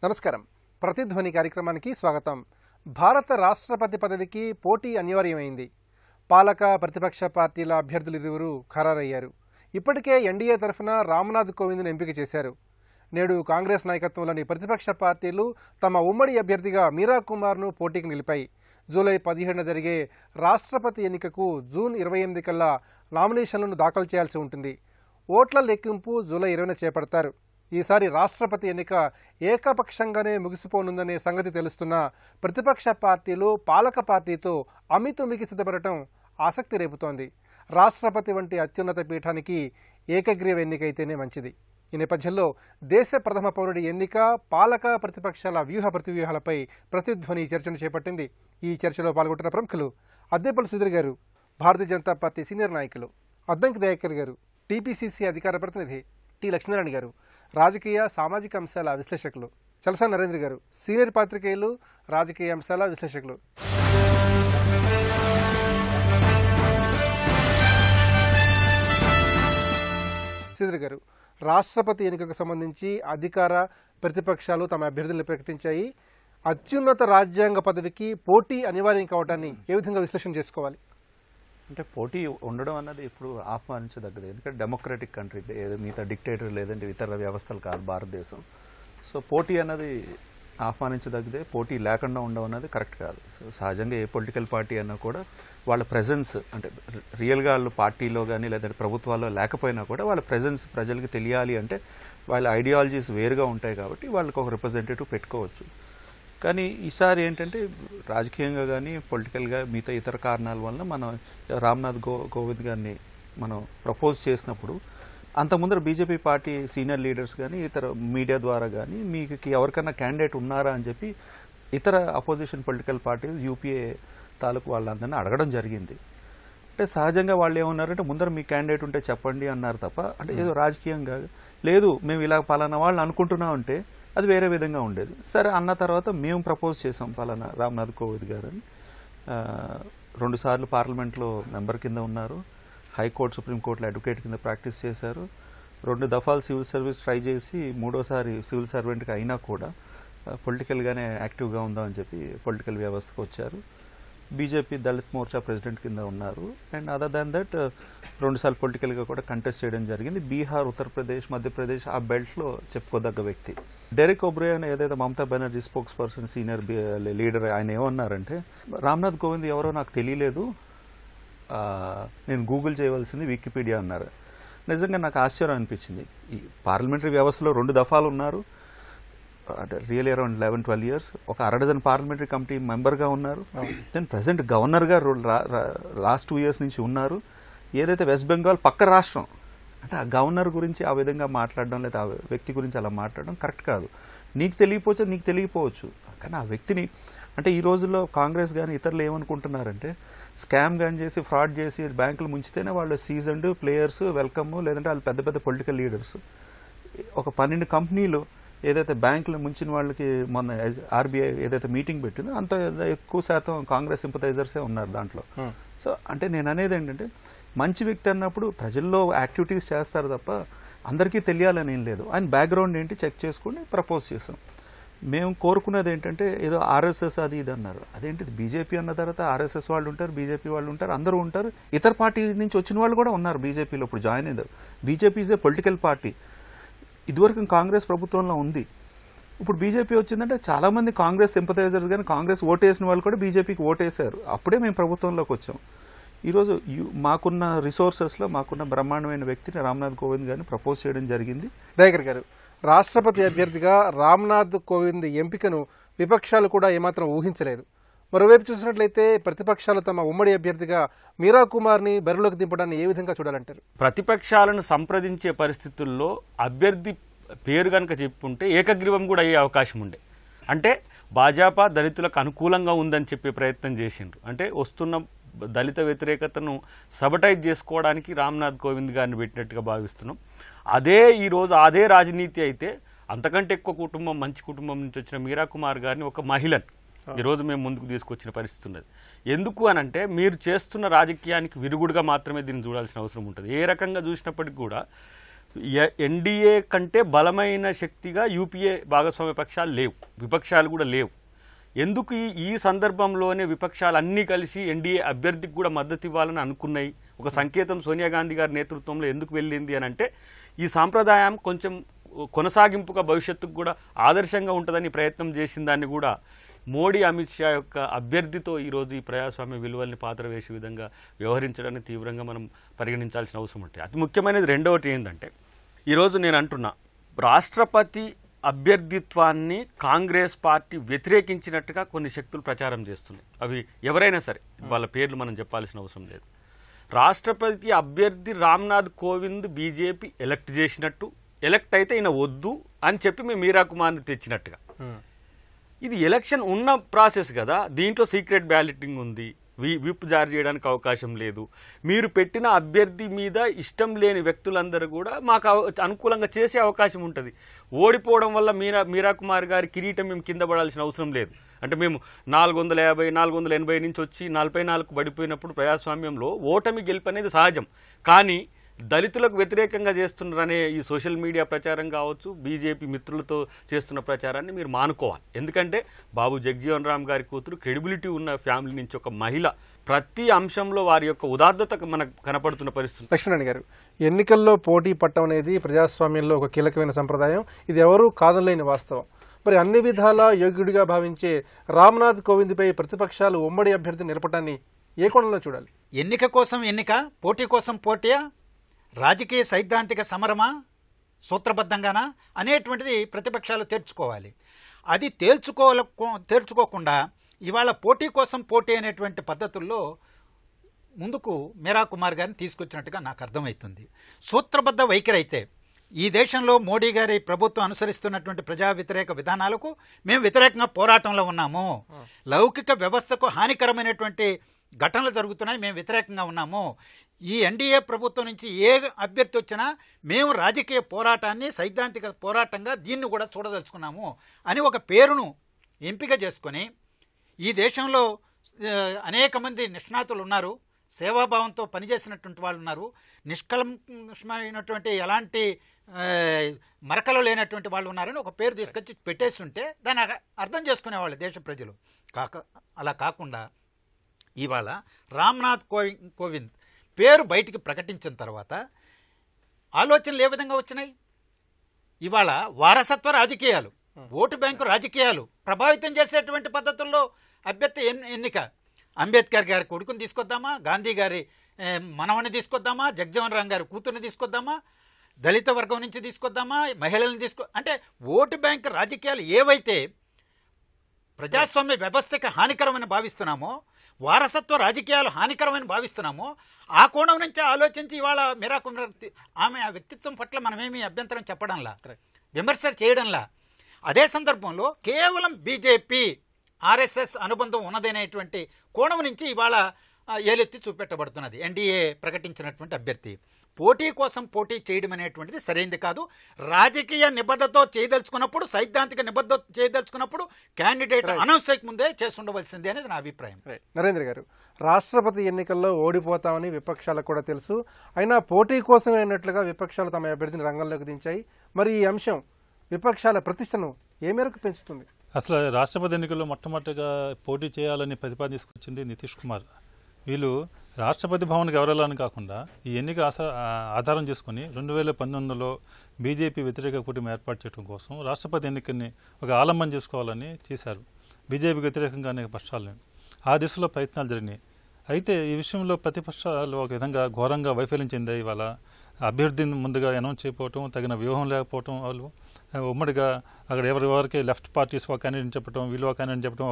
నమస్కారం. ప్రతిధ్వని కార్యక్రమానికి స్వాగతం. భారత రాష్ట్రపతి పదవికి పోటీ అనివార్యమైంది. పాలక ప్రతిపక్ష పార్టీల అభ్యర్థులిరువురు ఖరారయ్యారు. ఇప్పటికే ఎన్డీఏ తరఫున రామ్నాథ్ కోవింద్ను ఎంపిక చేశారు. నేడు కాంగ్రెస్ నాయకత్వంలోని ప్రతిపక్ష పార్టీలు తమ ఉమ్మడి అభ్యర్థిగా మీరా కుమార్ను పోటీకి నిలిపాయి. జూలై 17న జరిగే రాష్ట్రపతి ఎన్నికకు జూన్ 28 కల్లా నామినేషన్లను దాఖలు చేయాల్సి ఉంటుంది. ఓట్ల లెక్కింపు జూలై 20న చేపడతారు. ఈసారి రాష్ట్రపతి ఎన్నిక ఏకపక్షంగానే ముగిసిపోనుందనే సంగతి తెలుస్తున్న ప్రతిపక్ష పార్టీలు పాలక పార్టీతో అమితుమికి సిద్ధపడటం ఆసక్తి రేపుతోంది. రాష్ట్రపతి వంటి అత్యున్నత పీఠానికి ఏకగ్రీవ ఎన్నికైతేనే మంచిది. ఈ నేపథ్యంలో దేశ ప్రథమ పౌరుడి ఎన్నిక పాలక ప్రతిపక్షాల వ్యూహ ప్రతివ్యూహాలపై ప్రతిధ్వని చర్చను చేపట్టింది. ఈ చర్చలో పాల్గొంటున్న ప్రముఖులు అద్దేపల్లి సుధీర్ గారు, భారతీయ జనతా పార్టీ సీనియర్ నాయకులు, అద్దంకి దయాకర్ గారు, టీపీసీసీ అధికార ప్రతినిధి టి లక్ష్మీనారాయణ గారు, రాజకీయ సామాజిక అంశాల విశ్లేషకులు చలసా నరేంద్ర గారు, సీనియర్ పాత్రికేయులు, రాజకీయ అంశాల విశ్లేషకులు. శ్రీధర్ గారు, రాష్ట్రపతి ఎన్నికకు సంబంధించి అధికార ప్రతిపక్షాలు తమ అభ్యర్థులను ప్రకటించాయి. అత్యున్నత రాజ్యాంగ పదవికి పోటీ అనివార్యం కావడాన్ని ఏ విధంగా విశ్లేషణ చేసుకోవాలి? అంటే పోటీ ఉండడం అన్నది ఇప్పుడు ఆహ్వానించదగ్గది. ఎందుకంటే డెమోక్రటిక్ కంట్రీ, ఏదో మిగతా డిక్టేటర్ లేదంటే ఇతర వ్యవస్థలు కాదు భారతదేశం. సో పోటీ అన్నది ఆహ్వానించదగ్గదే. పోటీ లేకుండా ఉండడం అన్నది కరెక్ట్ కాదు. సో సహజంగా ఏ పొలిటికల్ పార్టీ అన్నా కూడా వాళ్ళ ప్రెజెన్స్, అంటే రియల్గా వాళ్ళు పార్టీలో కానీ లేదంటే ప్రభుత్వాల్లో లేకపోయినా కూడా వాళ్ళ ప్రెజెన్స్ ప్రజలకు తెలియాలి అంటే వాళ్ళ ఐడియాలజీస్ వేరుగా ఉంటాయి కాబట్టి వాళ్ళకి ఒక రిప్రజెంటేటివ్ పెట్టుకోవచ్చు. కానీ ఈసారి ఏంటంటే రాజకీయంగా కానీ పొలిటికల్గా మిగతా ఇతర కారణాల వల్ల మనం రామ్నాథ్ కోవింద్ గారిని మనం ప్రపోజ్ చేసినప్పుడు అంతకుముందర బీజేపీ పార్టీ సీనియర్ లీడర్స్ కానీ ఇతర మీడియా ద్వారా కానీ మీకు ఎవరికైనా క్యాండిడేట్ ఉన్నారా అని చెప్పి ఇతర అపోజిషన్ పొలిటికల్ పార్టీలు యూపీఏ తాలూకు వాళ్ళందరినీ అడగడం జరిగింది. అంటే సహజంగా వాళ్ళు ఏమన్నారంటే ముందర మీ క్యాండిడేట్ ఉంటే చెప్పండి అన్నారు తప్ప, అంటే ఏదో రాజకీయంగా లేదు మేము ఇలా పలానా వాళ్ళు అనుకుంటున్నాం అంటే అది వేరే విధంగా ఉండేది. సరే అన్న తర్వాత మేము ప్రపోజ్ చేసాం పలానా రామ్నాథ్ కోవింద్ గారని. 2 సార్లు పార్లమెంట్లో మెంబర్ కింద ఉన్నారు, హైకోర్టు సుప్రీంకోర్టులో అడ్వకేట్ కింద ప్రాక్టీస్ చేశారు, 2 దఫాలు సివిల్ సర్వీస్ ట్రై చేసి 3వసారి సివిల్ సర్వెంట్గా అయినా కూడా పొలిటికల్గానే యాక్టివ్గా ఉందామని చెప్పి పొలిటికల్ వ్యవస్థకు వచ్చారు. బీజేపీ దళిత్ మోర్చా ప్రెసిడెంట్ కింద ఉన్నారు. అండ్ అదర్ దాన్ దట్ 2 సార్లు పొలిటికల్గా కూడా కంటెస్ట్ చేయడం జరిగింది. బీహార్, ఉత్తరప్రదేశ్, మధ్యప్రదేశ్ ఆ బెల్ట్లో చెప్పుకోదగ్గ వ్యక్తి. డెరెక్ ఒబ్రేయన్ ఏదైతే Mamata Banerjee spokes person senior leader, ఆయన ఏమన్నారంటే రామ్నాథ్ కోవింద్ ఎవరో నాకు తెలియలేదు, నేను గూగుల్ చేయవలసింది వికీపీడియా అన్నారు. నిజంగా నాకు ఆశ్చర్యం అనిపించింది. ఈ పార్లమెంటరీ వ్యవస్థలో 2 దఫాలు ఉన్నారు, అంటే రియల్ అరౌండ్ 11-12 years, ఒక అరడజన్ పార్లమెంటరీ కమిటీ మెంబర్గా ఉన్నారు. దెన్ ప్రెసెంట్ గవర్నర్గా లాస్ట్ 2 years నుంచి ఉన్నారు. ఏదైతే వెస్ట్ బెంగాల్ పక్క రాష్ట్రం, అంటే ఆ గవర్నర్ గురించి ఆ విధంగా మాట్లాడడం లేదా ఆ వ్యక్తి గురించి అలా మాట్లాడడం కరెక్ట్ కాదు. నీకు తెలియకపోవచ్చు, నీకు తెలియకపోవచ్చు, కానీ ఆ వ్యక్తిని, అంటే ఈ రోజుల్లో కాంగ్రెస్ కానీ ఇతరులు ఏమనుకుంటున్నారంటే స్కామ్ కానీ చేసి ఫ్రాడ్ చేసి బ్యాంకులు ముంచితేనే వాళ్ళు సీజన్డ్ ప్లేయర్స్ వెల్కమ్, లేదంటే వాళ్ళు పెద్ద పెద్ద పొలిటికల్ లీడర్స్. ఒక 12 కంపెనీలు ఏదైతే బ్యాంకులు ముంచిన వాళ్ళకి మొన్న ఆర్బీఐ ఏదైతే మీటింగ్ పెట్టిందో అంత ఎక్కువ శాతం కాంగ్రెస్ సింపథైజర్సే ఉన్నారు దాంట్లో. సో అంటే నేను అనేది ఏంటంటే మంచి వ్యక్తి అన్నప్పుడు ప్రజల్లో యాక్టివిటీస్ చేస్తారు తప్ప అందరికీ తెలియాలని ఏం లేదు. ఆయన బ్యాక్గ్రౌండ్ ఏంటి చెక్ చేసుకుని ప్రపోజ్ చేసాం. మేము కోరుకున్నది ఏంటంటే ఏదో ఆర్ఎస్ఎస్ అది ఇది అన్నారు. అదేంటిది, బీజేపీ అన్న తర్వాత ఆర్ఎస్ఎస్ వాళ్ళు ఉంటారు, బీజేపీ వాళ్ళు ఉంటారు, అందరూ ఉంటారు, ఇతర పార్టీ నుంచి వచ్చిన వాళ్ళు కూడా ఉన్నారు బీజేపీలో ఇప్పుడు జాయిన్ అయ్యారు. BJP is a political party. ఇదివరకు కాంగ్రెస్ ప్రభుత్వంలో ఉంది, ఇప్పుడు బీజేపీ వచ్చిందంటే చాలా మంది కాంగ్రెస్ సింపథైజర్స్ కానీ కాంగ్రెస్ ఓటేసిన వాళ్ళు కూడా బీజేపీకి ఓటేశారు. అప్పుడే మేము ప్రభుత్వంలోకి వచ్చాం. ఈరోజు మాకున్న రిసోర్సెస్లో మాకున్న బ్రహ్మాండమైన వ్యక్తిని రామ్నాథ్ కోవింద్ గారిని ప్రపోజ్ చేయడం జరిగింది. దయాకర్ గారు, రాష్ట్రపతి అభ్యర్థిగా రామ్నాథ్ కోవింద్ ఎంపికను విపక్షాలు కూడా ఏమాత్రం ఊహించలేదు. మరోవైపు చూసినట్లయితే ప్రతిపక్షాలు తమ ఉమ్మడి అభ్యర్థిగా మీరా కుమార్ని బరిలోకి దింపడాన్ని ఏ విధంగా చూడాలంటారు? ప్రతిపక్షాలను సంప్రదించే పరిస్థితుల్లో అభ్యర్థి పేరు కనుక చెప్పుంటే ఏకగ్రీవం కూడా అయ్యే అవకాశం ఉండే. అంటే భాజపా దళితులకు అనుకూలంగా ఉందని చెప్పే ప్రయత్నం చేసిండ్రు. అంటే వస్తున్న దళిత వ్యతిరేకతను సబటైజ్ చేసుకోవడానికి రామ్నాథ్ కోవింద్ గారిని పెట్టినట్టుగా భావిస్తున్నాం. ఈరోజు అదే రాజనీతి అయితే అంతకంటే ఎక్కువ కుటుంబం, మంచి కుటుంబం నుంచి వచ్చిన మీరా కుమార్ గారిని ఒక మహిళను ఈరోజు మేము ముందుకు తీసుకొచ్చిన పరిస్థితి ఉన్నది. ఎందుకు అనంటే మీరు చేస్తున్న రాజకీయానికి విరుగుడుగా మాత్రమే దీన్ని చూడాల్సిన అవసరం ఉంటుంది. ఏ రకంగా చూసినప్పటికీ కూడా ఎన్డీఏ కంటే బలమైన శక్తిగా యూపీఏ భాగస్వామ్య పక్షాలు లేవు, విపక్షాలు కూడా లేవు. ఎందుకు ఈ సందర్భంలోనే విపక్షాలు అన్నీ కలిసి ఎన్డీఏ అభ్యర్థికి కూడా మద్దతు ఇవ్వాలని అనుకున్నాయి? ఒక సంకేతం సోనియా గాంధీ గారి నేతృత్వంలో ఎందుకు వెళ్ళింది అని అంటే, ఈ సాంప్రదాయం కొంచెం కొనసాగింపుగా భవిష్యత్తుకు కూడా ఆదర్శంగా ఉంటుందని ప్రయత్నం చేసిన దాన్ని కూడా మోడీ అమిత్ షా యొక్క అభ్యర్థితో ఈరోజు ఈ ప్రజాస్వామ్య విలువల్ని పాత్ర వేసే విధంగా వ్యవహరించడాన్ని తీవ్రంగా మనం పరిగణించాల్సిన అవసరం ఉంటుంది. అతి ముఖ్యమైనది రెండవది ఏంటంటే, ఈరోజు నేను అంటున్నా, రాష్ట్రపతి అభ్యర్థిత్వాన్ని కాంగ్రెస్ పార్టీ వ్యతిరేకించినట్టుగా కొన్ని శక్తులు ప్రచారం చేస్తున్నాయి. అవి ఎవరైనా సరే, వాళ్ళ పేర్లు మనం చెప్పాల్సిన అవసరం లేదు. రాష్ట్రపతి అభ్యర్థి రామ్నాథ్ కోవింద్ బీజేపీ ఎలక్ట్ చేసినట్టు, ఎలక్ట్ అయితే ఈయన వద్దు అని చెప్పి మేము మీరా కుమార్ని తెచ్చినట్టుగా. ఇది ఎలక్షన్ ఉన్న ప్రాసెస్ కదా, దీంట్లో సీక్రెట్ బ్యాలెటింగ్ ఉంది, విప్ జారీ చేయడానికి అవకాశం లేదు. మీరు పెట్టిన అభ్యర్థి మీద ఇష్టం లేని వ్యక్తులందరూ కూడా మాకు అనుకూలంగా చేసే అవకాశం ఉంటుంది. ఓడిపోవడం వల్ల మీరా కుమార్ గారి కిరీటం మేము కింద పడాల్సిన అవసరం లేదు. అంటే మేము 450, 480 నుంచి వచ్చి 44 పడిపోయినప్పుడు ప్రజాస్వామ్యంలో ఓటమి గెలుపు అనేది సహజం. కానీ దళితులకు వ్యతిరేకంగా చేస్తున్నారనే ఈ సోషల్ మీడియా ప్రచారం కావచ్చు, బీజేపీ మిత్రులతో చేస్తున్న ప్రచారాన్ని మీరు మానుకోవాలి. ఎందుకంటే బాబు జగజీవన్ రామ్ గారి కూతురు క్రెడిబిలిటీ ఉన్న ఫ్యామిలీ నుంచి ఒక మహిళ, ప్రతి అంశంలో వారి యొక్క ఉదార్థత మనకు కనపడుతున్న పరిస్థితి. లక్ష్మణ్ గారు, ఎన్నికల్లో పోటీ పట్టం అనేది ప్రజాస్వామ్యంలో ఒక కీలకమైన సంప్రదాయం. ఇది ఎవరూ కాదనలేని వాస్తవం. మరి అన్ని విధాలా యోగ్యుడిగా భావించే రామ్నాథ్ కోవింద్పై ప్రతిపక్షాలు ఉమ్మడి అభ్యర్థి నిలపటాన్ని ఏ కోణంలో చూడాలి? ఎన్నిక కోసం ఎన్నిక, పోటీ కోసం పోటీయా, రాజకీయ సైద్ధాంతిక సమరమా, సూత్రబద్ధంగానా అనేటువంటిది ప్రతిపక్షాలు తేల్చుకోవాలి. అది తేల్చుకోకుండా ఇవాళ పోటీ కోసం పోటీ అనేటువంటి పద్ధతుల్లో ముందుకు మీరా కుమార్ గారిని తీసుకొచ్చినట్టుగా నాకు అర్థమవుతుంది. సూత్రబద్ధ వైఖరి అయితే ఈ దేశంలో మోడీ గారి ప్రభుత్వం అనుసరిస్తున్నటువంటి ప్రజా వ్యతిరేక విధానాలకు మేము వ్యతిరేకంగా పోరాటంలో ఉన్నాము, లౌకిక వ్యవస్థకు హానికరమైనటువంటి ఘటనలు జరుగుతున్నాయి, మేము వ్యతిరేకంగా ఉన్నాము, ఈ ఎన్డీఏ ప్రభుత్వం నుంచి ఏ అభ్యర్థి వచ్చినా మేము రాజకీయ పోరాటాన్ని సైద్ధాంతిక పోరాటంగా దీన్ని కూడా చూడదలుచుకున్నాము అని ఒక పేరును ఎంపిక చేసుకొని, ఈ దేశంలో అనేక మంది నిష్ణాతులు ఉన్నారు, సేవాభావంతో పనిచేసినటువంటి వాళ్ళు ఉన్నారు, నిష్కల్మషమైనటువంటి ఎలాంటి మరకలు లేనటువంటి వాళ్ళు ఉన్నారని ఒక పేరు తీసుకొచ్చి పెట్టేసి ఉంటే దాన్ని అర్థం చేసుకునేవాళ్ళు దేశ ప్రజలు. అలా కాకుండా ఇవాళ రామ్నాథ్ కోవింద్ పేరు బయటికి ప్రకటించిన తర్వాత ఆలోచనలు ఏ విధంగా వచ్చినాయి? ఇవాళ వారసత్వ రాజకీయాలు, ఓటు బ్యాంకు రాజకీయాలు ప్రభావితం చేసేటువంటి పద్ధతుల్లో అభ్యర్థి ఎన్నిక. అంబేద్కర్ గారి కొడుకుని తీసుకొద్దామా, గాంధీ గారి మనవని తీసుకొద్దామా, జగజీవన్ రామ్ గారి కూతుర్ని తీసుకొద్దామా, దళిత వర్గం నుంచి తీసుకొద్దామా, మహిళలను అంటే ఓటు బ్యాంకు రాజకీయాలు ఏవైతే ప్రజాస్వామ్య వ్యవస్థకి హానికరమని భావిస్తున్నామో, వారసత్వ రాజకీయాలు హానికరమని భావిస్తున్నామో, ఆ కోణం నుంచి ఆలోచించి ఇవాళ మీరా కుమార్ ఆమె ఆ వ్యక్తిత్వం పట్ల మనమేమీ అభ్యంతరం చెప్పడంలా, విమర్శ చేయడంలా. అదే సందర్భంలో కేవలం బీజేపీ ఆర్ఎస్ఎస్ అనుబంధం ఉన్నదనేటువంటి కోణం నుంచి ఇవాళ ఏలెత్తి చూపెట్టబడుతున్నది ఎన్డీఏ ప్రకటించినటువంటి అభ్యర్థి. పోటీ కోసం పోటీ చేయడం అనేటువంటిది సరైనది కాదు. రాజకీయ నిబద్ధతతో చేయదలుచుకున్నప్పుడు, సైద్ధాంతిక నిబద్ధత చేయదలుచుకున్నప్పుడు క్యాండిడేట్ అనౌన్స్ చేయక ముందే చేసి ఉండవలసిందే అనేది నా అభిప్రాయం. నరేంద్ర గారు, రాష్ట్రపతి ఎన్నికల్లో ఓడిపోతామని విపక్షాలకు కూడా తెలుసు, అయినా పోటీ కోసం అయినట్లుగా విపక్షాలు తమ అభ్యర్థిని రంగంలోకి దించాయి. మరి ఈ అంశం విపక్షాల ప్రతిష్టను ఏ మేరకు పెంచుతుంది? అసలు రాష్ట్రపతి ఎన్నికల్లో మొట్టమొదటిగా పోటీ చేయాలని ప్రతిపాదన తీసుకొచ్చింది నితీష్ కుమార్. వీళ్ళు రాష్ట్రపతి భవన్కి ఎవరెళ్ళని కాకుండా ఈ ఎన్నిక ఆధారం చేసుకుని 2019లో బీజేపీ వ్యతిరేక కూటమి ఏర్పాటు చేయడం కోసం రాష్ట్రపతి ఎన్నికని ఒక ఆలంబన చేసుకోవాలని చేశారు. బీజేపీకి వ్యతిరేకంగా అనేక పక్షాలని ఆ దిశలో ప్రయత్నాలు జరిగినాయి. అయితే ఈ విషయంలో ప్రతిపక్షాలు ఒక విధంగా ఘోరంగా వైఫల్యం చెందాయి. ఇవాళ అభ్యర్థిని ముందుగా అనౌన్స్ చేయకపోవటం, తగిన వ్యూహం లేకపోవటం, వాళ్ళు ఉమ్మడిగా అక్కడ ఎవరికి లెఫ్ట్ పార్టీస్ ఒక క్యాండిడేట్ చెప్పడం, వీళ్ళు ఒక క్యాండిడేట్ చెప్పడం,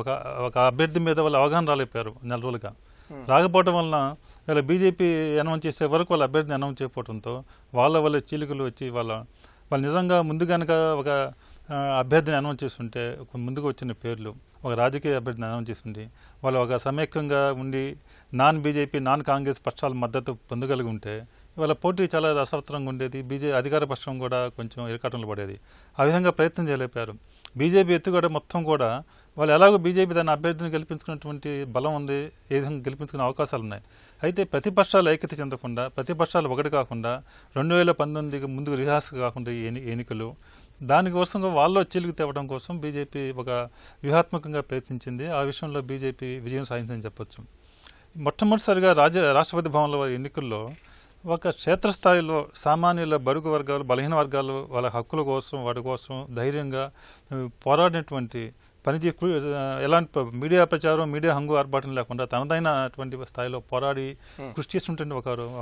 ఒక అభ్యర్థి మీద వాళ్ళు అవగాహన రాలేపారు నెల రోజులుగా. రాకపోవడం వలన వీళ్ళ బీజేపీ అనౌన్స్ చేసే వరకు వాళ్ళ అభ్యర్థిని అనౌన్స్ చేయకపోవడంతో వాళ్ళ చీలికలు వచ్చి వాళ్ళు నిజంగా ముందు కనుక ఒక అభ్యర్థిని అనౌన్స్ చేస్తుంటే, ముందుకు వచ్చిన పేర్లు ఒక రాజకీయ అభ్యర్థిని అనౌన్స్ చేస్తుంటే వాళ్ళు ఒక సమైక్యంగా ఉండి నాన్ బీజేపీ నాన్ కాంగ్రెస్ పక్షాల మద్దతు పొందగలిగి ఉంటే ఇవాళ పోటీ చాలా రసవత్తరంగా ఉండేది. అధికార పక్షం కూడా కొంచెం ఇరకాటంలో పడేది. ఆ విధంగా ప్రయత్నం చేయలేపారు. బీజేపీ ఎత్తుగడ మొత్తం కూడా వాళ్ళు ఎలాగో బీజేపీ దాని అభ్యర్థిని గెలిపించుకున్నటువంటి బలం ఉంది, ఏ విధంగా గెలిపించుకునే అవకాశాలు ఉన్నాయి. అయితే ప్రతిపక్షాలు ఐక్యత చెందకుండా, ప్రతిపక్షాలు ఒకటి కాకుండా 2019కి ముందుకు రిహార్స్ కాకుండా ఈ ఎన్నికలు దానికోసం వాళ్ళు చీలికి తేవడం కోసం బీజేపీ ఒక వ్యూహాత్మకంగా ప్రయత్నించింది. ఆ విషయంలో బీజేపీ విజయం సాధించిందని చెప్పొచ్చు. మొట్టమొదటిసారిగా రాష్ట్రపతి భవన్లో ఎన్నికల్లో ఒక క్షేత్రస్థాయిలో సామాన్యుల బడుగు వర్గాలు, బలహీన వర్గాలు వాళ్ళ హక్కుల కోసం, వాటి కోసం ధైర్యంగా పోరాడినటువంటి ఎలాంటి మీడియా ప్రచారం, మీడియా హంగు ఆర్భాటం లేకుండా తనదైనటువంటి స్థాయిలో పోరాడి కృషి చేస్తుంటే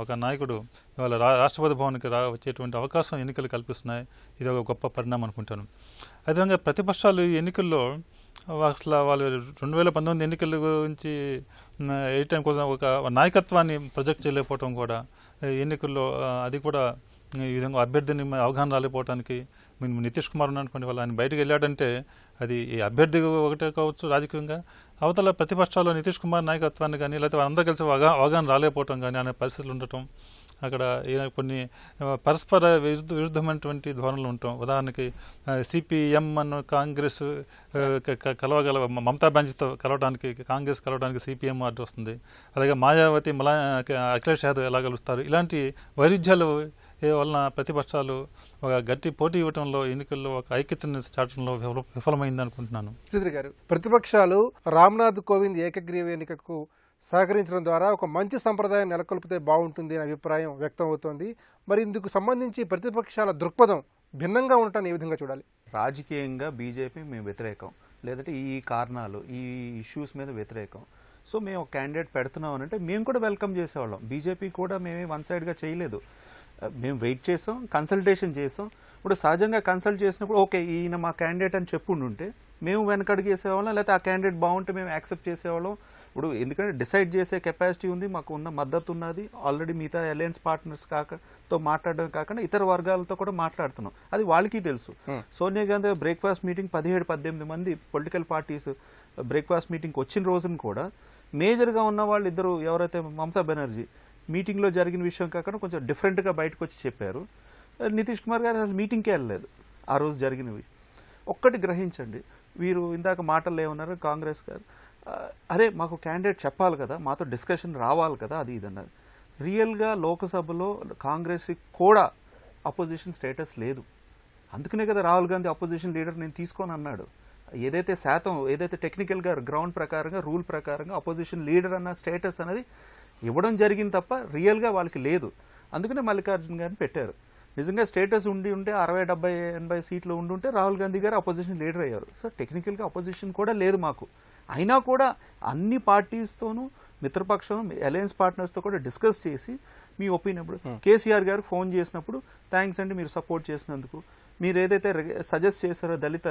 ఒక నాయకుడు ఇవాళ రాష్ట్రపతి భవన్కి వచ్చేటువంటి అవకాశం ఎన్నికలు కల్పిస్తున్నాయి. ఇది ఒక గొప్ప పరిణామం అనుకుంటాను. అదేవిధంగా ప్రతిపక్షాలు ఈ ఎన్నికల్లో అసలు వాళ్ళు 2019 ఎన్నికల గురించి ఏ టైం కోసం ఒక నాయకత్వాన్ని ప్రొజెక్ట్ చేయలేకపోవడం కూడా ఎన్నికల్లో అది కూడా ఈ విధంగా అభ్యర్థిని అవగాహన రాలేకపోవడానికి నితీష్ కుమార్ అనుకోండి, వాళ్ళు ఆయన బయటకు వెళ్ళాడంటే అది ఈ అభ్యర్థి ఒకటే కావచ్చు రాజకీయంగా, అవతల ప్రతిపక్షాల్లో నితీష్ కుమార్ నాయకత్వాన్ని కానీ లేకపోతే వాళ్ళందరూ కలిసి అవగాహన రాలేకపోవటం కానీ అనే పరిస్థితులు ఉండటం, అక్కడ కొన్ని పరస్పర విరుద్ధమైనటువంటి ధోరణులు ఉండటం. ఉదాహరణకి సిపిఎం అన్న కాంగ్రెస్ మమతా బెంచ్తో కలవడానికి, కాంగ్రెస్ కలవడానికి సిపిఎం అడ్డు వస్తుంది. అలాగే మాయావతి అఖిలేష్ యాదవ్ ఎలా కలుస్తారు, ఇలాంటి వైరుధ్యాలు వలన ప్రతిపక్షాలు ఒక గట్టి పోటీ ఇవ్వడంలో, ఎన్నికల్లో ఒక ఐక్యతను చాటంలో విఫలమైంది అనుకుంటున్నాను. శ్రీధర్ గారు, ప్రతిపక్షాలు రామ్నాథ్ కోవింద్ ఏకగ్రీవ ఎన్నికకు సహకరించడం ద్వారా ఒక మంచి సంప్రదాయం నెలకొల్పితే బాగుంటుంది అనే అభిప్రాయం వ్యక్తం అవుతోంది. మరి ఇందుకు సంబంధించి ప్రతిపక్షాల దృక్పథం భిన్నంగా ఉండటాన్ని ఏ విధంగా చూడాలి? రాజకీయంగా బీజేపీ మేము వ్యతిరేకం, లేదంటే ఈ కారణాలు, ఈ ఇష్యూస్ మీద వ్యతిరేకం. సో మేము ఒక క్యాండిడేట్ పెడుతున్నాం అంటే మేము కూడా వెల్కమ్ చేసేవాళ్ళం. బీజేపీ కూడా మేమే వన్ సైడ్గా చేయలేదు. మేము వెయిట్ చేసాం, కన్సల్టేషన్ చేసాం. ఇప్పుడు సహజంగా కన్సల్ట్ చేసినప్పుడు ఓకే ఈయన మా క్యాండిడేట్ అని చెప్పుండుంటే మేము వెనకడుగు చేసేవాళ్ళం, లేకపోతే ఆ క్యాండిడేట్ బాగుంటే మేము యాక్సెప్ట్ చేసేవాళ్ళం. ఇప్పుడు ఎందుకంటే డిసైడ్ చేసే కెపాసిటీ ఉంది, మాకు ఉన్న మద్దతు ఉన్నది. ఆల్రెడీ మిగతా అలయన్స్ పార్ట్నర్స్ తో మాట్లాడడం కాకుండా ఇతర వర్గాలతో కూడా మాట్లాడుతున్నాం, అది వాళ్ళకి తెలుసు. సోనియా గాంధీ బ్రేక్ఫాస్ట్ మీటింగ్ 17-18 మంది పొలిటికల్ పార్టీస్ బ్రేక్ఫాస్ట్ మీటింగ్కి వచ్చిన రోజున కూడా మేజర్గా ఉన్న వాళ్ళు ఇద్దరు, ఎవరైతే మమతా బెనర్జీ మీటింగ్లో జరిగిన విషయం కాకుండా కొంచెం డిఫరెంట్గా బయటకు వచ్చి చెప్పారు. నితీష్ కుమార్ గారు అసలు మీటింగ్కే వెళ్ళలేదు ఆ రోజు జరిగినవి. ఒక్కటి గ్రహించండి, వీరు ఇందాక మాటల్లో ఏమన్నారు కాంగ్రెస్ గారు, అరే మాకు క్యాండిడేట్ చెప్పాలి కదా, మాతో డిస్కషన్ రావాలి కదా, అది ఇది అన్నారు. రియల్గా లోక్సభలో కాంగ్రెస్కి కూడా అపోజిషన్ స్టేటస్ లేదు. అందుకనే కదా రాహుల్ గాంధీ అపోజిషన్ లీడర్ నేను తీసుకొని అన్నాడు. ఏదైతే శాతం, ఏదైతే టెక్నికల్గా గ్రౌండ్ ప్రకారంగా రూల్ ప్రకారంగా అపోజిషన్ లీడర్ అన్న స్టేటస్ అనేది ఇవ్వడం జరిగింది తప్ప రియల్గా వాళ్ళకి లేదు. అందుకనే మల్లికార్జున్ గారిని పెట్టారు. నిజంగా స్టేటస్ ఉండి ఉంటే 60, 70, 80 సీట్లు ఉండుంటే రాహుల్ గాంధీ గారు అపోజిషన్ లీడర్ అయ్యారు. సో టెక్నికల్గా అపోజిషన్ కూడా లేదు మాకు. అయినా కూడా అన్ని పార్టీస్తోనూ మిత్రపక్షం, అలయన్స్ పార్ట్నర్స్తో కూడా డిస్కస్ చేసి మీ ఒపీనియన్, ఇప్పుడు కేసీఆర్ గారికి ఫోన్ చేసినప్పుడు థ్యాంక్స్ అండి మీరు సపోర్ట్ చేసినందుకు, మీరు ఏదైతే సజెస్ట్ చేశారో దళిత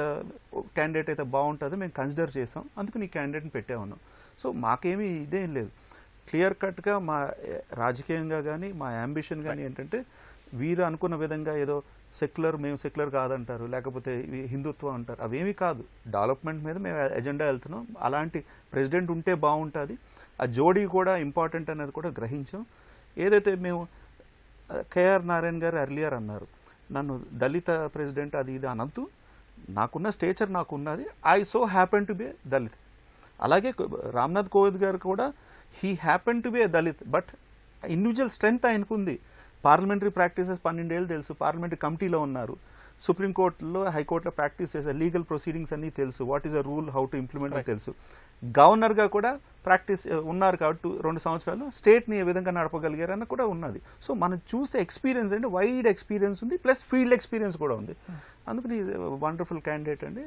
క్యాండిడేట్ అయితే బాగుంటుందో మేము కన్సిడర్ చేసాం, అందుకు నీ క్యాండిడేట్ని పెట్టామన్నాం. సో మాకేమీ ఇదేం లేదు. క్లియర్ కట్గా మా రాజకీయంగా కానీ మా యాంబిషన్ కానీ ఏంటంటే వీరు అనుకున్న విధంగా ఏదో సెక్యులర్, మేము సెక్యులర్ కాదంటారు, లేకపోతే హిందుత్వం అంటారు, అవేమీ కాదు. డెవలప్మెంట్ మీద మేము ఎజెండా వెళ్తున్నాం. అలాంటి ప్రెసిడెంట్ ఉంటే బాగుంటుంది. ఆ జోడీ కూడా ఇంపార్టెంట్ అనేది కూడా గ్రహించాం. ఏదైతే మేము కేఆర్ నారాయణ గారు ఎర్లియర్ అన్నారు నన్ను దళిత ప్రెసిడెంట్ అది ఇది అనద్దు, నాకున్న స్టేచర్ నాకున్నది, I so happen to be Dalit. అలాగే రామ్నాథ్ కోవింద్ గారు కూడా he happen to be a Dalit, but individual strength ఆయనకుంది. పార్లమెంటరీ ప్రాక్టీసెస్ 12 ఏళ్ళు తెలుసు, పార్లమెంటరీ కమిటీలో ఉన్నారు, సుప్రీంకోర్టులో హైకోర్టులో ప్రాక్టీస్ చేశారు, లీగల్ ప్రొసీడింగ్స్ అన్నీ తెలుసు, what is a rule, how to implement తెలుసు. గవర్నర్గా కూడా ప్రాక్టీస్ ఉన్నారు కాబట్టి 2 సంవత్సరాలు స్టేట్ని ఏ విధంగా నడపగలిగారని కూడా ఉన్నది. సో మనం చూస్తే ఎక్స్పీరియన్స్ అంటే వైడ్ ఎక్స్పీరియన్స్ ఉంది, ప్లస్ ఫీల్డ్ ఎక్స్పీరియన్స్ కూడా ఉంది. అందుకని వండర్ఫుల్ క్యాండిడేట్ అండి.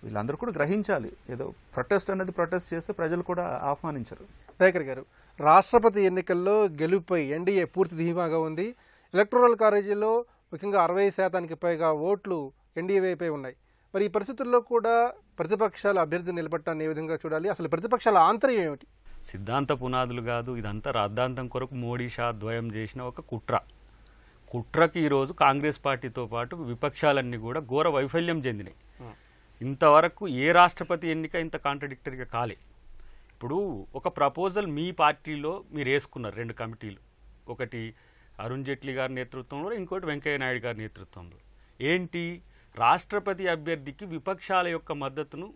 వీళ్ళందరూ కూడా గ్రహించాలి, ఏదో ప్రొటెస్ట్ అనేది ప్రొటెస్ట్ చేస్తే ప్రజలు కూడా ఆహ్వానించరు. దయాకర్ గారు, రాష్ట్రపతి ఎన్నికల్లో గెలుపుపై ఎన్డీఏ పూర్తి ధీమాగా ఉంది. ఎలక్టోరల్ కాలేజీలో ముఖ్యంగా 60% పైగా ఓట్లు ఎన్డీఏ వైపే ఉన్నాయి. మరి ఈ పరిస్థితుల్లో కూడా ప్రతిపక్షాల అభ్యర్థిని నిలబెట్టాన్ని ఏ విధంగా చూడాలి? అసలు ప్రతిపక్షాల ఆంతర్యం ఏమిటి? సిద్ధాంత పునాదులు కాదు, ఇదంతా రాద్ధాంతం కొరకు మోడీ షా ద్వయం చేసిన ఒక కుట్రకి ఈరోజు కాంగ్రెస్ పార్టీతో పాటు విపక్షాలన్నీ కూడా ఘోర వైఫల్యం చెందినాయి. ఇంతవరకు ఏ రాష్ట్రపతి ఎన్నిక ఇంత కాంట్రడిక్టరీగా కాలే. ఇప్పుడు ఒక ప్రపోజల్ మీ పార్టీలో మీరు వేసుకున్నారు, 2 కమిటీలు, ఒకటి అరుణ్ జైట్లీ గారి నేతృత్వంలో, ఇంకోటి వెంకయ్య నాయుడు గారి నేతృత్వంలో. ఏంటి, రాష్ట్రపతి అభ్యర్థికి విపక్షాల యొక్క మద్దతును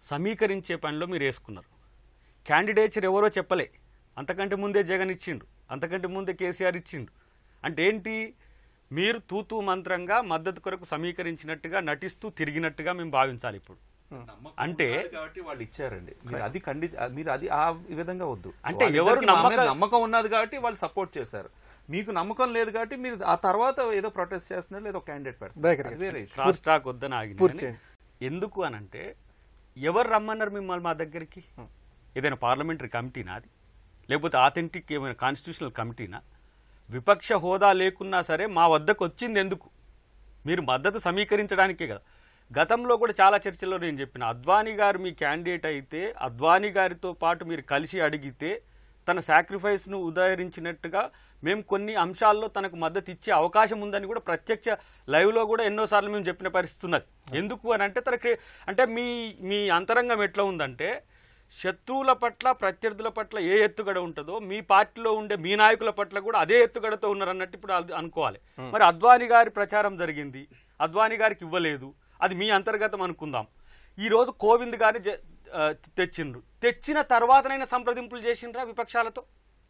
సమీకరించే పనిలో మీరు వేసుకున్నారు. క్యాండిడేచర్ ఎవరో చెప్పలే, అంతకంటే ముందే జగన్ ఇచ్చిండు, అంతకంటే ముందే కేసీఆర్ ఇచ్చిండు. అంటే ఏంటి, మీరు తూతూ మంత్రంగా మద్దతు కొరకు సమీకరించినట్టుగా నటిస్తూ తిరిగినట్టుగా మేము భావించాలి ఇప్పుడు. అంటే కాబట్టి వాళ్ళు ఇచ్చారండి, మీరు అది ఆ విధంగా వద్దు. అంటే ఎవరు నమ్మకం ఉన్నది కాబట్టి వాళ్ళు సపోర్ట్ చేశారు, మీకు నమ్మకం లేదు కాబట్టి మీరు ఆ తర్వాత ఏదో ప్రొటెస్ట్ చేస్తున్నారు, లేదో క్యాండిడేట్ పెడతారు. క్రాస్ టాక్ వద్దని ఆగింది. ఎందుకు అనంటే ఎవరు రమ్మన్నారు మిమ్మల్ని మా దగ్గరికి? ఏదైనా పార్లమెంటరీ కమిటీనా అది, లేకపోతే ఆథెంటిక్ ఏమైనా కాన్స్టిట్యూషనల్ కమిటీనా? విపక్ష హోదా లేకున్నా సరే మా వద్దకు వచ్చింది ఎందుకు? మీరు మద్దతు సమీకరించడానికే కదా. గతంలో కూడా చాలా చర్చల్లో నేను చెప్పిన, అద్వానీ గారు మీ క్యాండిడేట్ అయితే అద్వానీ గారితో పాటు మీరు కలిసి అడిగితే తన సాక్రిఫైస్ను ఉదహరించినట్టుగా మేము కొన్ని అంశాల్లో తనకు మద్దతు ఇచ్చే అవకాశం ఉందని కూడా ప్రత్యక్ష లైవ్లో కూడా ఎన్నోసార్లు మేము చెప్పిన పరిస్థితి ఉన్నది. ఎందుకు అని అంటే అంటే మీ అంతరంగం ఎట్లా ఉందంటే, శత్రువుల పట్ల ప్రత్యర్థుల పట్ల ఏ ఎత్తుగడ ఉంటుందో మీ పార్టీలో ఉండే మీ నాయకుల పట్ల కూడా అదే ఎత్తుగడతో ఉన్నారన్నట్టు ఇప్పుడు అనుకోవాలి. మరి అద్వానీ గారి ప్రచారం జరిగింది, అద్వానీ గారికి ఇవ్వలేదు, అది మీ అంతర్గతం అనుకుందాం. ఈరోజు కోవింద్ గారిని తెచ్చిండ్రు, తెచ్చిన తర్వాతనైనా సంప్రదింపులు చేసిండ్రా విపక్షాలతో?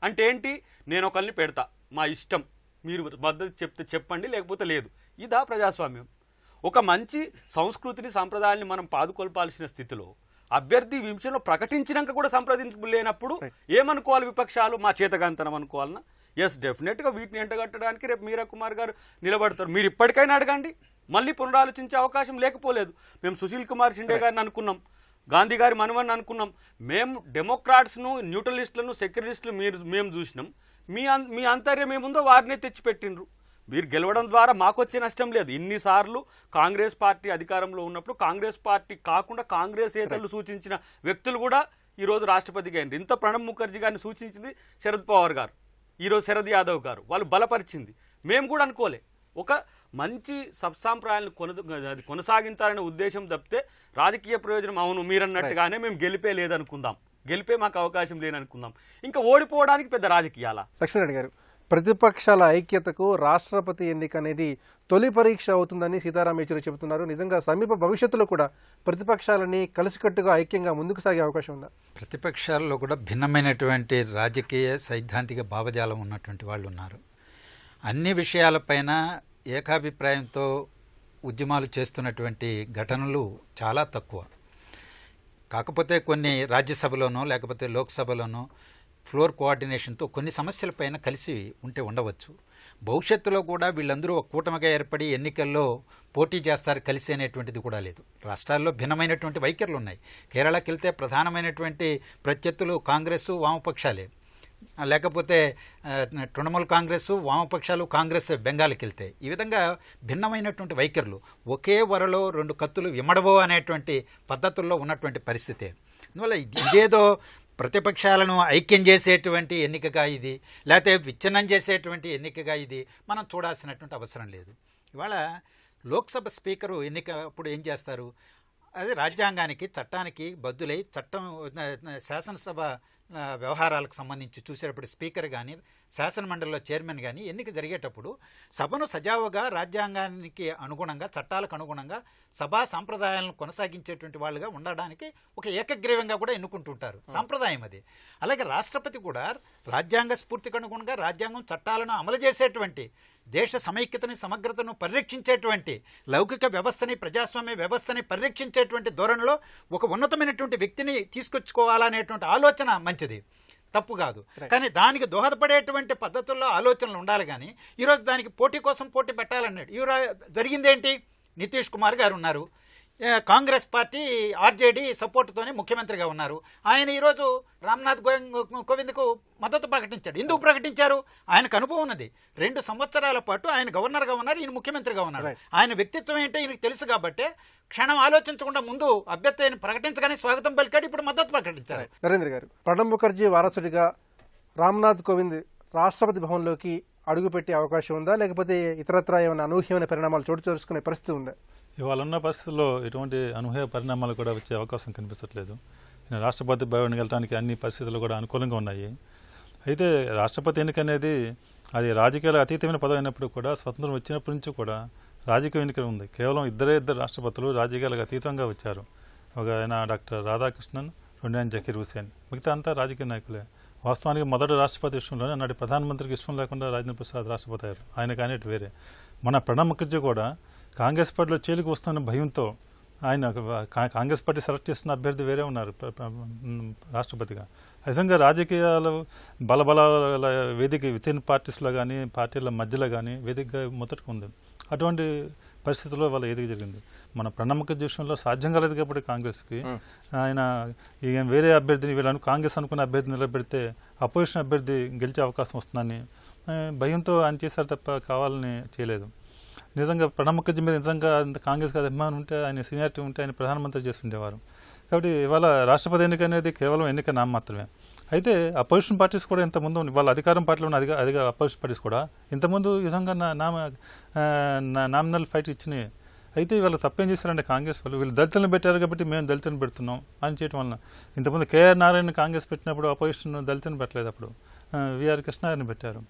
అంటే ఏంటి, నేను ఒకరిని పెడతా, మా ఇష్టం, మీరు మద్దతు చెప్తే చెప్పండి, లేకపోతే లేదు. ఇదా ప్రజాస్వామ్యం? ఒక మంచి సంస్కృతిని సంప్రదాయాన్ని మనం పాదుకొల్పాల్సిన స్థితిలో అభ్యర్థి విమర్శలో ప్రకటించినాక కూడా సంప్రదింపులు లేనప్పుడు ఏమనుకోవాలి విపక్షాలు? మా చేతగాంతనం అనుకోవాలన్నా? ఎస్, డెఫినెట్గా వీటిని ఎంటగట్టడానికి రేపు మీరా కుమార్ గారు నిలబడతారు. మీరు ఇప్పటికైనా అడగండి, మళ్ళీ పునరాలోచించే అవకాశం లేకపోలేదు. మేము సుశీల్ కుమార్ షిండే గారిని అనుకున్నాం, గాంధీ గారి మనవని అనుకున్నాం. మేము డెమోక్రాట్స్ను, న్యూట్రలిస్టులను, సెక్యులరిస్టులు మేము చూసినాం. మీ అంతర్యం ఏముందో వారినే తెచ్చిపెట్టిండ్రు. మీరు గెలవడం ద్వారా మాకు వచ్చే నష్టం లేదు. ఇన్నిసార్లు కాంగ్రెస్ పార్టీ అధికారంలో ఉన్నప్పుడు కాంగ్రెస్ పార్టీ కాకుండా కాంగ్రెస్ ఏతరులు సూచించిన వ్యక్తులు కూడా ఈరోజు రాష్ట్రపతిగా అయింది. ఇంత ప్రణబ్ ముఖర్జీ గారిని సూచించింది శరద్ పవార్ గారు, ఈరోజు శరద్ యాదవ్ గారు, వాళ్ళు బలపరిచింది. మేము కూడా అనుకోలే. ఒక మంచి సత్సాంప్రదాయాలను కొనసాగించాలనే ఉద్దేశం తప్పితే రాజకీయ ప్రయోజనం, అవును మీరన్నట్టుగానే మేము గెలిపే లేదనుకుందాం, గెలిపే మాకు అవకాశం లేదనుకుందాం, ఇంకా ఓడిపోవడానికి పెద్ద రాజకీయాల. లక్ష్మణరెడ్డి గారు, ప్రతిపక్షాల ఐక్యతకు రాష్ట్రపతి ఎన్నిక అనేది తొలి పరీక్ష అవుతుందని సీతారాం యేచూరి చెబుతున్నారు. నిజంగా సమీప భవిష్యత్తులో కూడా ప్రతిపక్షాలని కలిసికట్టుగా ఐక్యంగా ముందుకు సాగే అవకాశం ఉందా? ప్రతిపక్షాల్లో కూడా భిన్నమైనటువంటి రాజకీయ సైద్ధాంతిక భావజాలం ఉన్నటువంటి వాళ్ళు ఉన్నారు. అన్ని విషయాలపైన ఏకాభిప్రాయంతో ఉద్యమాలు చేస్తున్నటువంటి ఘటనలు చాలా తక్కువ. కాకపోతే కొన్ని రాజ్యసభలోనో లేకపోతే లోక్సభలోనో ఫ్లోర్ కోఆర్డినేషన్తో కొన్ని సమస్యలపైన కలిసి ఉంటే ఉండవచ్చు. భవిష్యత్తులో కూడా వీళ్ళందరూ ఒక కూటమిగా ఏర్పడి ఎన్నికల్లో పోటీ చేస్తారు కలిసి అనేటువంటిది కూడా లేదు. రాష్ట్రాల్లో భిన్నమైనటువంటి వైఖరులు ఉన్నాయి. కేరళకి వెళ్తే ప్రధానమైనటువంటి ప్రత్యర్థులు కాంగ్రెస్, వామపక్షాలే. లేకపోతే తృణమూల్ కాంగ్రెస్, వామపక్షాలు, కాంగ్రెస్ బెంగాల్కి వెళ్తే. ఈ విధంగా భిన్నమైనటువంటి వైఖరులు, ఒకే వరలో రెండు కత్తులు ఇమ్మడబో అనేటువంటి పద్ధతుల్లో ఉన్నటువంటి పరిస్థితే. అందువల్ల ఇదేదో ప్రతిపక్షాలను ఐక్యం చేసేటువంటి ఎన్నికగా ఇది, లేకపోతే విచ్ఛిన్నం చేసేటువంటి ఎన్నికగా ఇది మనం చూడాల్సినటువంటి అవసరం లేదు. ఇవాళ లోక్సభ స్పీకరు ఎన్నిక అప్పుడు ఏం చేస్తారు? అది రాజ్యాంగానికి, చట్టానికి బద్దులై చట్టం శాసనసభ వ్యవహారాలకు సంబంధించి చూసేటప్పుడు స్పీకర్ కానీ శాసనమండలిలో చైర్మన్ కానీ ఎన్నిక జరిగేటప్పుడు సభను సజావుగా రాజ్యాంగానికి అనుగుణంగా, చట్టాలకు అనుగుణంగా సభా సాంప్రదాయాలను కొనసాగించేటువంటి వాళ్ళుగా ఉండడానికి ఒక ఏకగ్రీవంగా కూడా ఎన్నుకుంటుంటారు. సాంప్రదాయం అది. అలాగే రాష్ట్రపతి కూడా రాజ్యాంగ స్ఫూర్తికి అనుగుణంగా రాజ్యాంగం చట్టాలను అమలు చేసేటువంటి, దేశ సమైక్యతని, సమగ్రతను పరిరక్షించేటువంటి, లౌకిక వ్యవస్థని, ప్రజాస్వామ్య వ్యవస్థని పరిరక్షించేటువంటి ధోరణిలో ఒక ఉన్నతమైనటువంటి వ్యక్తిని తీసుకొచ్చుకోవాలనేటువంటి ఆలోచన మంచిది, తప్పు కాదు. కానీ దానికి దోహదపడేటువంటి పద్ధతుల్లో ఆలోచనలు ఉండాలి. కానీ ఈరోజు దానికి పోటీ కోసం పోటీ పెట్టాలన్నాడు. జరిగిందేంటి? నితీష్ కుమార్ గారు ఉన్నారు, కాంగ్రెస్ పార్టీ ఆర్జేడీ సపోర్టుతోనే ముఖ్యమంత్రిగా ఉన్నారు. ఆయన ఈరోజు రామ్నాథ్ కోవింద్కు మద్దతు ప్రకటించాడు. ఎందుకు ప్రకటించారు? ఆయనకు అనుభవం ఉన్నది. 2 సంవత్సరాల పాటు ఆయన గవర్నర్గా ఉన్నారు, ఈయన ముఖ్యమంత్రిగా ఉన్నారు. ఆయన వ్యక్తిత్వం ఏంటో ఈయనకు తెలుసు కాబట్టి క్షణం ఆలోచించకుండా ముందు అభ్యర్థిని ప్రకటించగానే స్వాగతం పలికాడు, ఇప్పుడు మద్దతు ప్రకటించారు. నరేంద్ర గారు, ప్రణబ్ ముఖర్జీ వారసుడిగా రామ్నాథ్ కోవింద్ రాష్ట్రపతి భవన్లోకి అడుగుపెట్టే అవకాశం ఉందా, లేకపోతే ఇతరత్రా ఏమైనా అనూహ్యమైన పరిణామాలు చోటు చేసుకునే పరిస్థితి ఉందా? ఇవాళ ఉన్న పరిస్థితుల్లో ఎటువంటి అనూహ్య పరిణామాలు కూడా వచ్చే అవకాశం కనిపించట్లేదు. రాష్ట్రపతి భవన్కి వెళ్ళడానికి అన్ని పరిస్థితులు కూడా అనుకూలంగా ఉన్నాయి. అయితే రాష్ట్రపతి ఎన్నిక అనేది అది రాజకీయాల అతీతమైన పదవి అయినప్పుడు కూడా స్వతంత్రం వచ్చినప్పటి నుంచి కూడా రాజకీయ ఎన్నిక ఉంది. కేవలం ఇద్దరు రాష్ట్రపతులు రాజకీయాలకు అతీతంగా వచ్చారు. ఒక ఆయన డాక్టర్ రాధాకృష్ణన్, రెండు ఆయన జకీర్ హుసేన్, మిగతా అంతా రాజకీయ నాయకులే. వాస్తవానికి మొదటి రాష్ట్రపతి ఇష్టంలోనే నాటి ప్రధానమంత్రికి ఇష్టం లేకుండా రాజేంద్ర ప్రసాద్ రాష్ట్రపతి అయ్యారు. ఆయన కానీ వేరే. మన ప్రణబ్ ముఖర్జీ కూడా కాంగ్రెస్ పార్టీలో చేలికి వస్తున్న భయంతో ఆయన కాంగ్రెస్ పార్టీ సెలెక్ట్ చేసిన అభ్యర్థి వేరే ఉన్నారు రాష్ట్రపతిగా. నిజంగా రాజకీయాలు బలబలాల వేదిక వితిన్ పార్టీస్లో కానీ పార్టీల మధ్యలో కానీ వేదికగా మొదటికి ఉంది. అటువంటి పరిస్థితుల్లో వాళ్ళ ఎదిగి జరిగింది. మన ప్రణబ్ ముఖర్జీ విషయంలో సాధ్యం కాలేదు కాబట్టి కాంగ్రెస్కి ఆయన వేరే అభ్యర్థిని వీళ్ళను కాంగ్రెస్ అనుకున్న అభ్యర్థిని నిలబెడితే అపోజిషన్ అభ్యర్థి గెలిచే అవకాశం వస్తుందని భయంతో ఆయన చేశారు తప్ప కావాలని చేయలేదు. నిజంగా ప్రణబ్ ముఖర్జీ మీద నిజంగా కాంగ్రెస్ అభిమానం ఉంటే, ఆయన సీనియారిటీ ఉంటే ఆయన ప్రధానమంత్రి చేస్తుండేవారు. కాబట్టి ఇవాళ రాష్ట్రపతి ఎన్నిక అనేది కేవలం ఎన్నిక నామ మాత్రమే. అయితే అపోజిషన్ పార్టీస్ కూడా ఇంతకుముందు వాళ్ళ అధికారం పార్టీలో ఉన్న అధిక అపోజిషన్ పార్టీస్ కూడా ఇంతకుముందు ఈ విధంగా నామినల్ ఫైట్ ఇచ్చినాయి. అయితే ఇవాళ తప్పేం చేశారంటే కాంగ్రెస్ వాళ్ళు వీళ్ళు దళితులను పెట్టారు కాబట్టి మేము దళితులను పెడుతున్నాం అని చేయడం వలన ఇంతకుముందు కేఆర్ నారాయణ కాంగ్రెస్ పెట్టినప్పుడు అపోజిషన్ దళితులను పెట్టలేదు, అప్పుడు విఆర్ కృష్ణారాయణ పెట్టారు.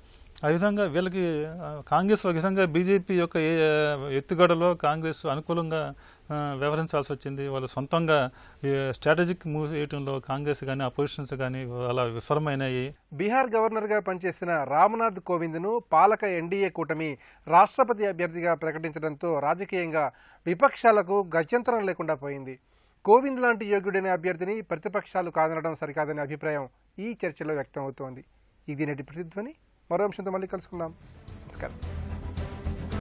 ఆ విధంగా వీళ్ళకి కాంగ్రెస్ ఒక విధంగా బీజేపీ యొక్క ఎత్తుగడలో కాంగ్రెస్ అనుకూలంగా వ్యవహరించాల్సి వచ్చింది. వాళ్ళు సొంతంగా స్ట్రాటజిక్ మూవ్ చేయడంలో కాంగ్రెస్ కానీ అపోజిషన్స్ కానీ అలా విఫలమైనాయి. బీహార్ గవర్నర్గా పనిచేసిన రామ్నాథ్ కోవింద్ను పాలక ఎన్డీఏ కూటమి రాష్ట్రపతి అభ్యర్థిగా ప్రకటించడంతో రాజకీయంగా విపక్షాలకు గత్యంతరం లేకుండా పోయింది. కోవింద్ లాంటి యోగ్యుడైన అభ్యర్థిని ప్రతిపక్షాలు కాదనడం సరికాదనే అభిప్రాయం ఈ చర్చలో వ్యక్తమవుతోంది. ఇది నేటి ప్రతిధ్వని. మరో అంశంతో మళ్ళీ కలుసుకుందాం. నమస్కారం.